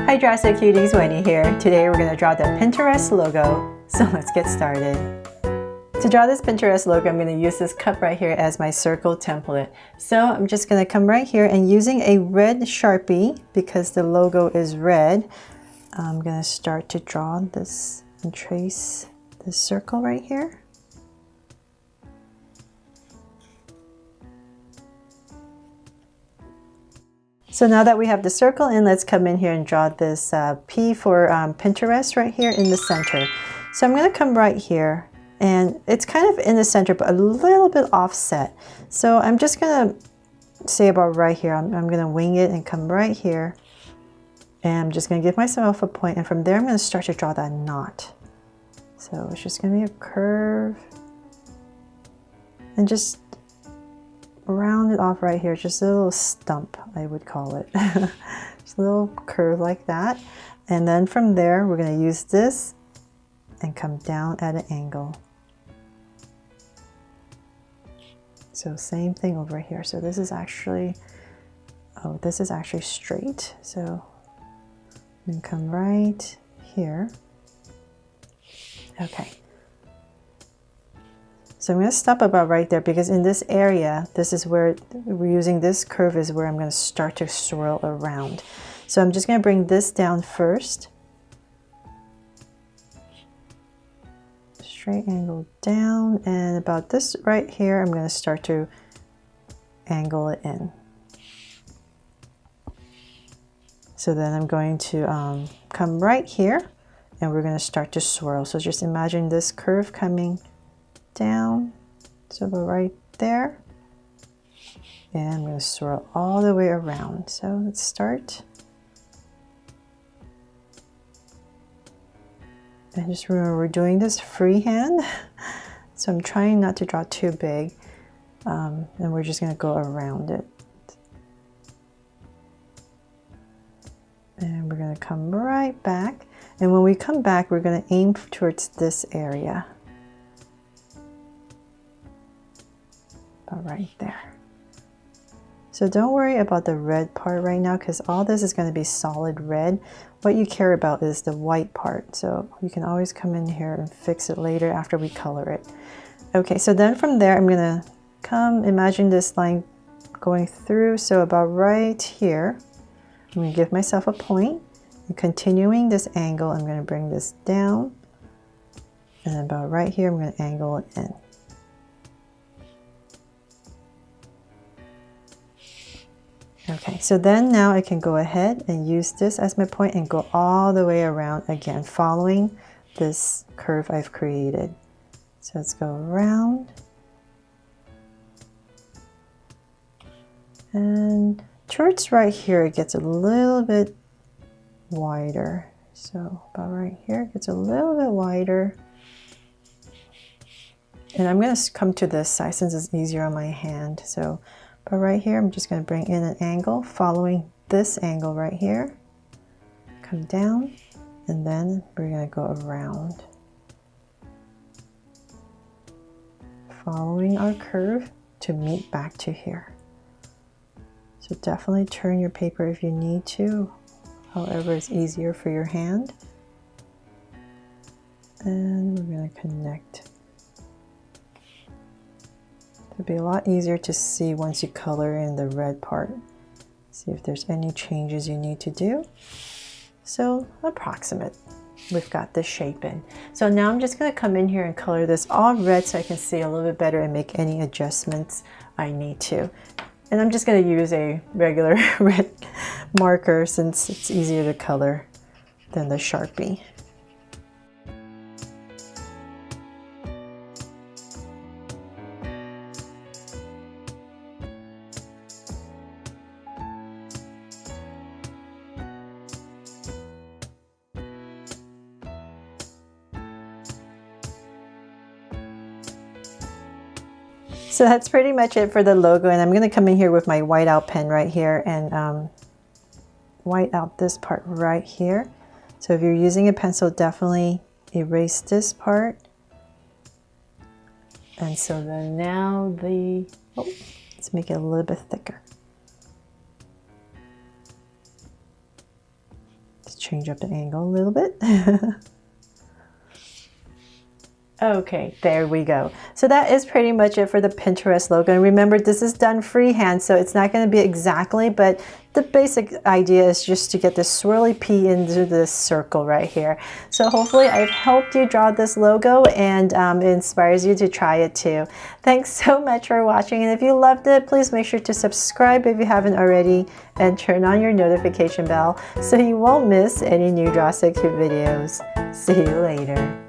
Hi Drastic Cuties, Wendy here. Today we're going to draw the Pinterest logo, so let's get started. To draw this Pinterest logo, I'm going to use this cup right here as my circle template. So I'm just going to come right here and using a red Sharpie, because the logo is red, I'm going to start to draw this and trace this circle right here. So now that we have the circle in, let's come in here and draw this P for Pinterest right here in the center. So I'm going to come right here, and it's kind of in the center, but a little bit offset. So I'm just going to say about right here, I'm going to wing it and come right here. And I'm just going to give myself a point, and from there I'm going to start to draw that knot. So it's just going to be a curve. And just round it off right here, just a little stump, I would call it. Just a little curve like that. And then from there, we're going to use this and come down at an angle. So same thing over here. So this is actually, oh, this is actually straight. So I'm going to come right here. Okay. So I'm going to stop about right there, because in this area, this is where we're using this curve is where I'm going to start to swirl around. So I'm just going to bring this down first. Straight angle down, and about this right here, I'm going to start to angle it in. So then I'm going to come right here, and we're going to start to swirl. So just imagine this curve coming down, so about right there, and I'm going to swirl all the way around. So let's start, and just remember we're doing this freehand, so I'm trying not to draw too big, and we're just going to go around it, and we're going to come right back, and when we come back we're going to aim towards this area. Right there. So don't worry about the red part right now, because all this is going to be solid red. What you care about is the white part, so you can always come in here and fix it later after we color it. Okay, so then from there I'm going to come, imagine this line going through, so about right here I'm going to give myself a point, and continuing this angle I'm going to bring this down, and then about right here I'm going to angle it in. Okay, so then now I can go ahead and use this as my point and go all the way around again, following this curve I've created. So let's go around. And towards right here, it gets a little bit wider. So about right here, it gets a little bit wider. And I'm going to come to this side since it's easier on my hand. So but right here, I'm just going to bring in an angle, following this angle right here. Come down, and then we're going to go around. Following our curve to meet back to here. So definitely turn your paper if you need to, however is easier for your hand. And we're going to connect. It'll be a lot easier to see once you color in the red part. See if there's any changes you need to do. So approximate. We've got this shape in. So now I'm just going to come in here and color this all red so I can see a little bit better and make any adjustments I need to. And I'm just going to use a regular red marker since it's easier to color than the Sharpie. So that's pretty much it for the logo, and I'm going to come in here with my whiteout pen right here and white out this part right here. So if you're using a pencil, definitely erase this part. And so then now let's make it a little bit thicker. Let's change up the angle a little bit. Okay, there we go. So that is pretty much it for the Pinterest logo. And remember, this is done freehand, so it's not going to be exactly, but the basic idea is just to get this swirly P into this circle right here. So hopefully I've helped you draw this logo and it inspires you to try it too. Thanks so much for watching. And if you loved it, please make sure to subscribe if you haven't already and turn on your notification bell so you won't miss any new Draw 6 videos. See you later.